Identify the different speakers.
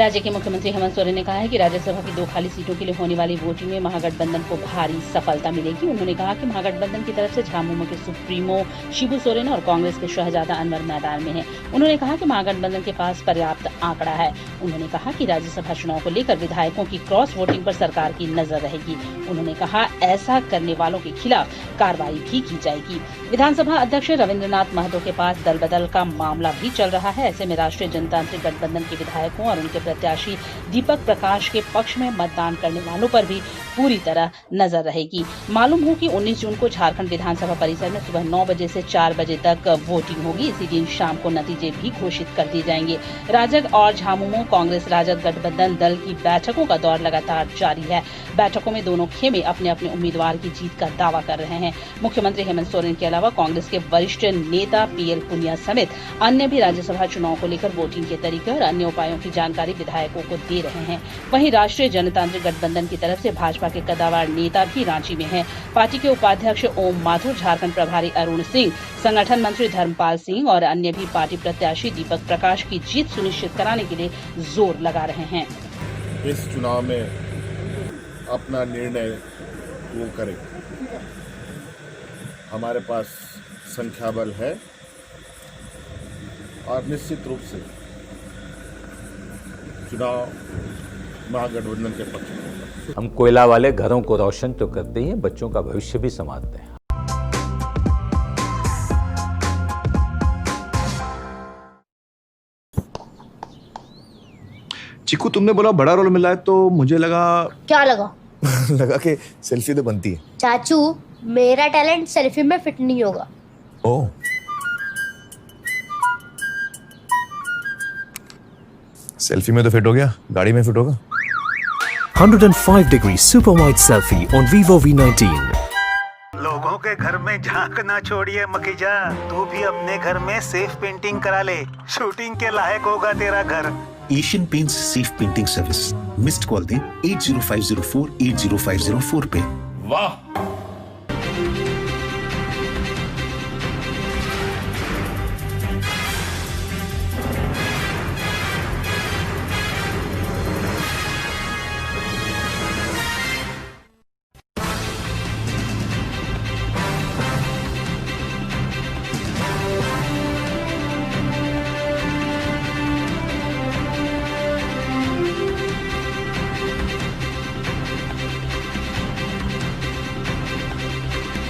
Speaker 1: राज्य के मुख्यमंत्री हेमंत सोरेन ने कहा है कि राज्यसभा की 2 खाली सीटों के लिए होने वाली वोटिंग में महागठबंधन को भारी सफलता मिलेगी। उन्होंने कहा कि महागठबंधन की तरफ से झामुमो के सुप्रीमो शिबू सोरेन और कांग्रेस के शहजादा अनवर मैदान में हैं। उन्होंने कहा कि महागठबंधन के पास पर्याप्त आंकड़ा है। उन्होंने कहा कि राज्यसभा चुनाव को लेकर विधायकों की क्रॉस वोटिंग पर सरकार की नजर रहेगी। उन्होंने कहा ऐसा करने वालों के खिलाफ कार्रवाई भी की जाएगी। विधानसभा अध्यक्ष रविंद्रनाथ महतो के पास दल बदल का मामला भी चल रहा है। ऐसे में राष्ट्रीय जनतांत्रिक गठबंधन के विधायकों और उनके प्रत्याशी दीपक प्रकाश के पक्ष में मतदान करने वालों पर भी पूरी तरह नजर रहेगी। मालूम हो कि 19 जून को झारखंड विधानसभा परिसर में सुबह 9 बजे से 4 बजे तक वोटिंग होगी। इसी दिन शाम को नतीजे भी घोषित कर दिए जाएंगे। राजग और झामुमो कांग्रेस राजग गठबंधन दल की बैठकों का दौर लगातार जारी है। बैठकों में दोनों खेमे अपने अपने उम्मीदवार की जीत का दावा कर रहे हैं। मुख्यमंत्री हेमंत सोरेन के अलावा कांग्रेस के वरिष्ठ नेता पीएल पुनिया समेत अन्य भी राज्यसभा चुनाव को लेकर वोटिंग के तरीके और अन्य उपायों की जानकारी विधायकों को दे रहे हैं। वहीं राष्ट्रीय जनतांत्रिक गठबंधन की तरफ से भाजपा के कद्दावर नेता भी रांची में हैं। पार्टी के उपाध्यक्ष ओम माथुर, झारखंड प्रभारी अरुण सिंह, संगठन मंत्री धर्मपाल सिंह और अन्य भी पार्टी प्रत्याशी दीपक प्रकाश की जीत सुनिश्चित कराने के लिए जोर लगा रहे हैं।
Speaker 2: इस चुनाव में अपना निर्णय वो करें। हमारे पास संख्या बल है और निश्चित रूप से चुनाव महागठबंधन के पक्ष में।
Speaker 3: हम कोयला वाले घरों को रोशन तो करते ही हैं, बच्चों का भविष्य भी संवारते हैं।
Speaker 4: चिकू, तुमने बोला बड़ा रोल मिला है तो मुझे लगा।
Speaker 5: क्या लगा?
Speaker 4: लगा कि सेल्फी तो बनती है।
Speaker 5: चाचू, मेरा टैलेंट सेल्फी में फिट नहीं होगा।
Speaker 4: ओह, सेल्फी में तो फिट हो गया, गाड़ी में फिट होगा।
Speaker 6: 105 degree super wide selfie on Vivo V19।
Speaker 7: लोगों के घर में झांकना छोड़िए मखीजा, तू भी अपने घर में सेफ पेंटिंग करा ले। शूटिंग के लायक होगा तेरा घर।
Speaker 8: Asian paints safe painting service. Missed call दें 80504 80504 पे।
Speaker 2: वाह,